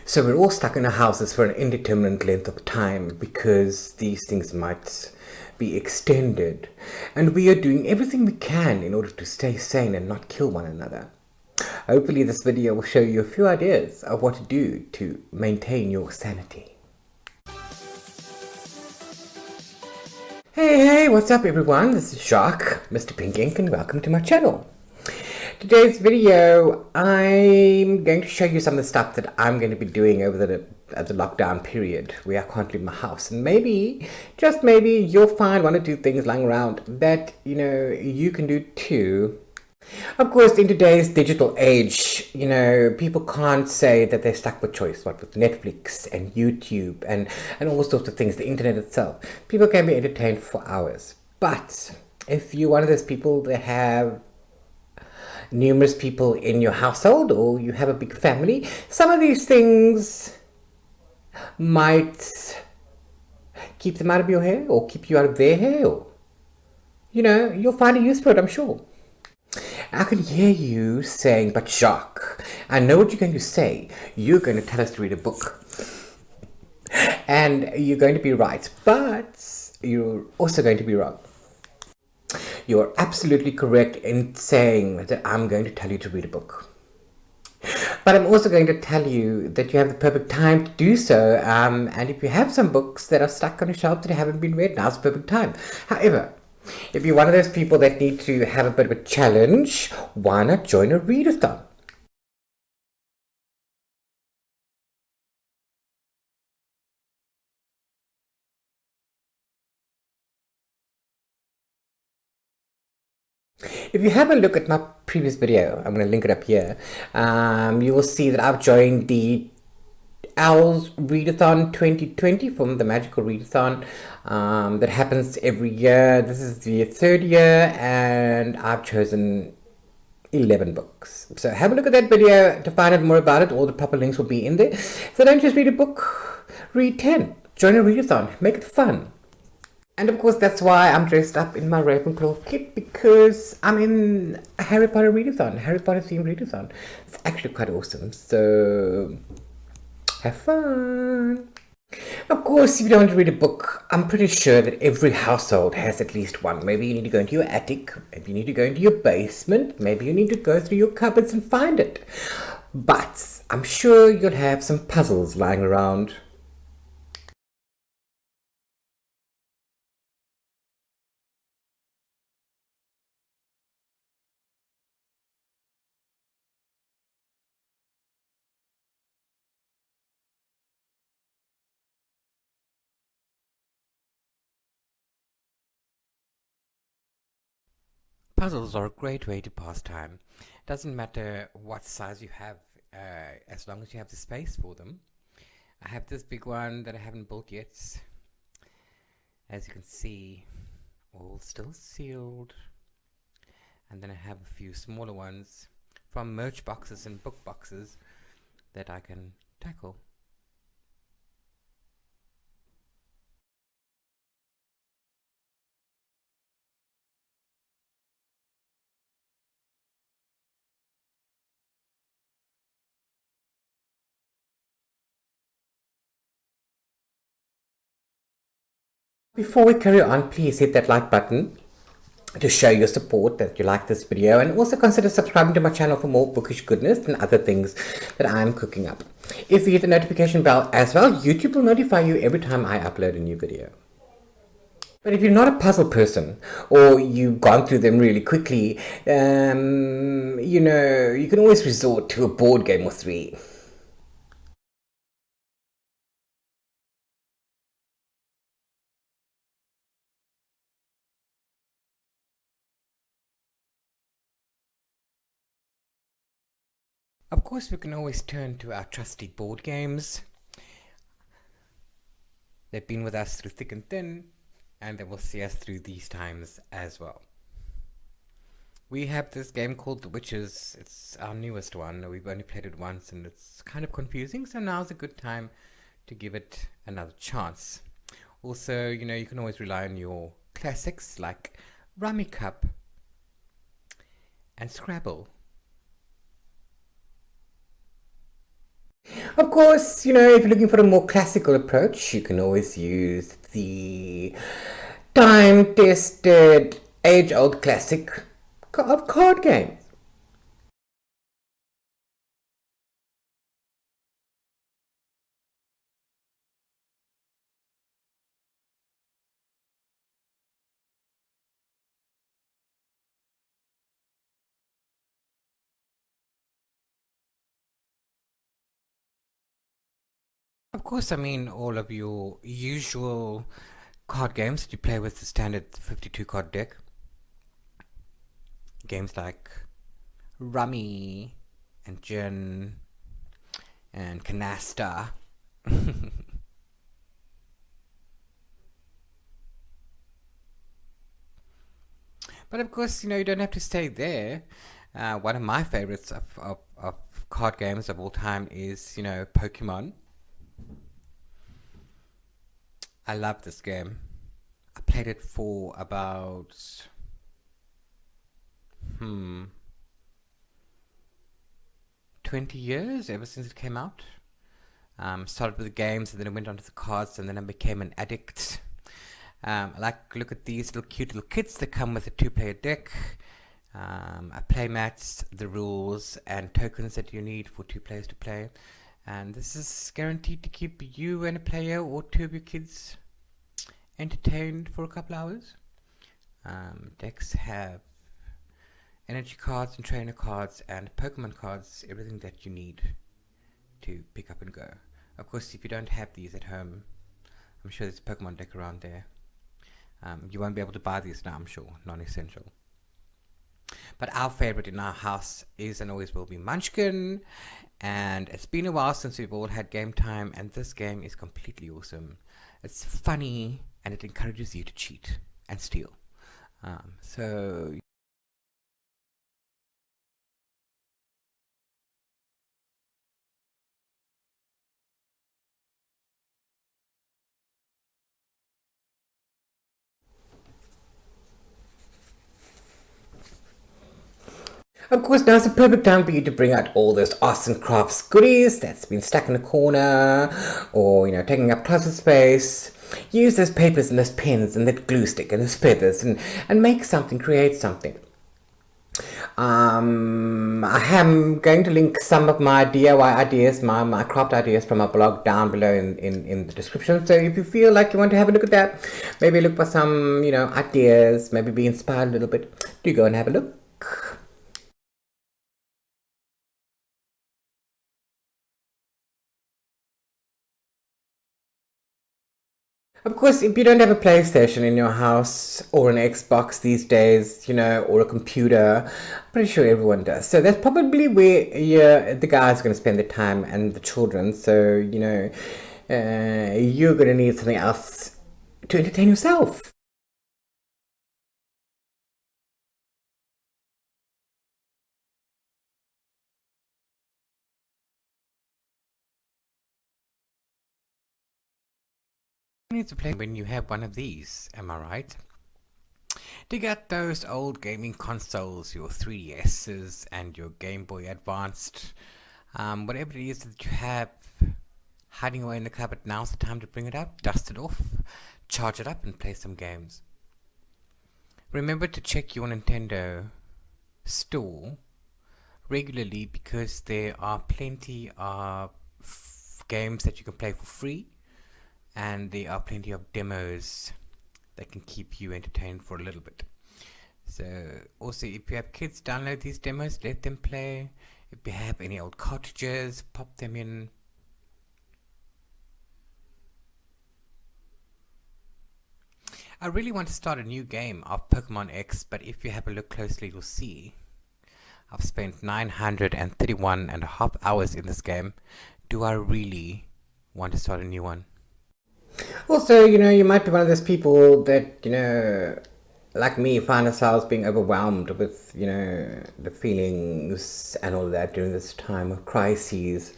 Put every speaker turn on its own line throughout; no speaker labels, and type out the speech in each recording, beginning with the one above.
So we're all stuck in our houses for an indeterminate length of time because these things might be extended. And we are doing everything we can in order to stay sane and not kill one another. Hopefully this video will show you a few ideas of what to do to maintain your sanity. Hey, what's up everyone? This is Jacques, Mr. Pink Ink, and welcome to my channel. Today's video, I'm going to show you some of the stuff that I'm going to be doing over the lockdown period where I can't leave my house. And maybe, just maybe, you'll find one or two things lying around that, you can do too. Of course, in today's digital age, people can't say that they're stuck with choice, what with Netflix and YouTube and all sorts of things, the internet itself. People can be entertained for hours. But if you're one of those people that have numerous people in your household or you have a big family, some of these things might keep them out of your hair or keep you out of their hair, or you'll find a use for it, I'm sure. I can hear you saying, but Jacques, I know what you're going to say. You're going to tell us to read a book. And you're going to be right, but you're also going to be wrong. You're absolutely correct in saying that I'm going to tell you to read a book. But I'm also going to tell you that you have the perfect time to do so. And if you have some books that are stuck on a shelf that haven't been read, now's the perfect time. However, if you're one of those people that need to have a bit of a challenge, why not join a readathon? If you have a look at my previous video, I'm going to link it up here, you will see that I've joined the Owl's Readathon 2020 from the Magical Readathon that happens every year. This is the third year and I've chosen 11 books. So have a look at that video to find out more about it. All the proper links will be in there. So don't just read a book, read 10. Join a readathon, make it fun. And of course that's why I'm dressed up in my Ravenclaw kit, because I'm in a Harry Potter readathon, Harry Potter themed readathon. It's actually quite awesome, so have fun. Of course, if you don't want to read a book, I'm pretty sure that every household has at least one. Maybe you need to go into your attic, maybe you need to go into your basement, maybe you need to go through your cupboards and find it. But I'm sure you'll have some puzzles lying around. Puzzles are a great way to pass time. Doesn't matter what size you have, as long as you have the space for them. I have this big one that I haven't built yet. As you can see, all still sealed. And then I have a few smaller ones from merch boxes and book boxes that I can tackle. Before we carry on, please hit that like button to show your support that you like this video, and also consider subscribing to my channel for more bookish goodness and other things that I'm cooking up. If you hit the notification bell as well, YouTube will notify you every time I upload a new video. But if you're not a puzzle person, or you've gone through them really quickly, you can always resort to a board game or three. Of course, we can always turn to our trusty board games. They've been with us through thick and thin, and they will see us through these times as well. We have this game called The Witches. It's our newest one. We've only played it once and it's kind of confusing, so now's a good time to give it another chance. Also, you can always rely on your classics like Rummy Cup and Scrabble. Of course, if you're looking for a more classical approach, you can always use the time-tested, age-old classic of card games. Of course, I mean all of your usual card games that you play with the standard 52 card deck. Games like Rummy and Gin and Canasta. But of course, you don't have to stay there. One of my favorites of card games of all time is, Pokemon. I love this game. I played it for about, hmm, 20 years, ever since it came out. Started with the games and then I went on to the cards and then I became an addict. I like to look at these little cute little kits that come with a two-player deck. Play mats, the rules, and tokens that you need for two players to play. And this is guaranteed to keep you and a player or two of your kids entertained for a couple hours. Decks have energy cards and trainer cards and Pokemon cards, everything that you need to pick up and go. Of course, if you don't have these at home, I'm sure there's a Pokemon deck around there. You won't be able to buy these now, I'm sure, non-essential. But our favorite in our house is and always will be Munchkin. And it's been a while since we've all had game time, and this game is completely awesome. It's funny, and it encourages you to cheat and steal. So of course, now's the perfect time for you to bring out all those arts and crafts goodies that's been stuck in a corner or, taking up closet space. Use those papers and those pens and that glue stick and those feathers and make something, create something. I am going to link some of my DIY ideas, my craft ideas from my blog down below in the description. So if you feel like you want to have a look at that, maybe look for some, ideas, maybe be inspired a little bit, do go and have a look. Of course, if you don't have a PlayStation in your house or an Xbox these days, or a computer, I'm pretty sure everyone does. So that's probably where the guy's going to spend the time and the children. So, you're going to need something else to entertain yourself. You need to play when you have one of these, am I right? Dig out those old gaming consoles, your 3DSs and your Game Boy Advanced, whatever it is that you have hiding away in the cupboard. Now's the time to bring it out, dust it off, charge it up, and play some games. Remember to check your Nintendo store regularly because there are plenty of games that you can play for free, and there are plenty of demos that can keep you entertained for a little bit. So also, if you have kids, download these demos, let them play. If you have any old cartridges, pop them in. I really want to start a new game of Pokemon X, but if you have a look closely, you'll see I've spent 931 and a half hours in this game. Do I really want to start a new one? Also, you might be one of those people that, like me, find ourselves being overwhelmed with, the feelings and all of that during this time of crises.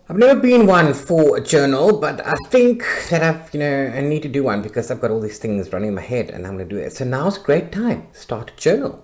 I've never been one for a journal, but I think that I need to do one because I've got all these things running in my head and I'm going to do it. So now's a great time. Start a journal.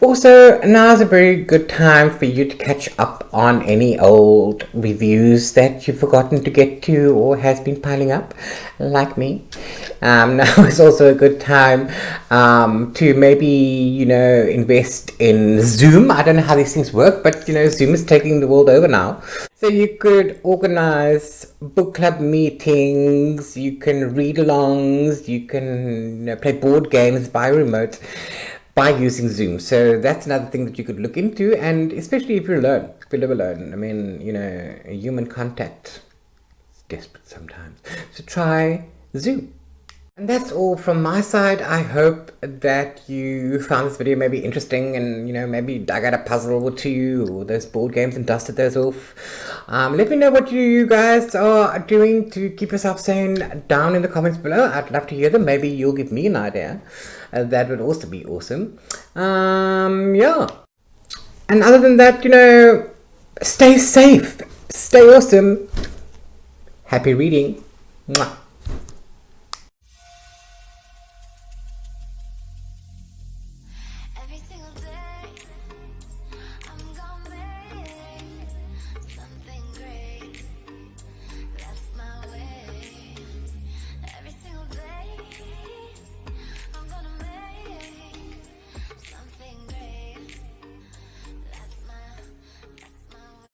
Also, now's a very good time for you to catch up on any old reviews that you've forgotten to get to or has been piling up, like me. Now is also a good time to maybe, invest in Zoom. I don't know how these things work, but, Zoom is taking the world over now. So you could organize book club meetings, you can read alongs, you can play board games by remote by using Zoom. So that's another thing that you could look into, and especially if you're alone, if you live alone. I mean, human contact is desperate sometimes. So try Zoom. And that's all from my side. I hope that you found this video maybe interesting and, maybe dug out a puzzle or two or those board games and dusted those off. Let me know what you guys are doing to keep yourself sane down in the comments below. I'd love to hear them. Maybe you'll give me an idea. That would also be awesome. Yeah. And other than that, stay safe. Stay awesome. Happy reading. Mwah.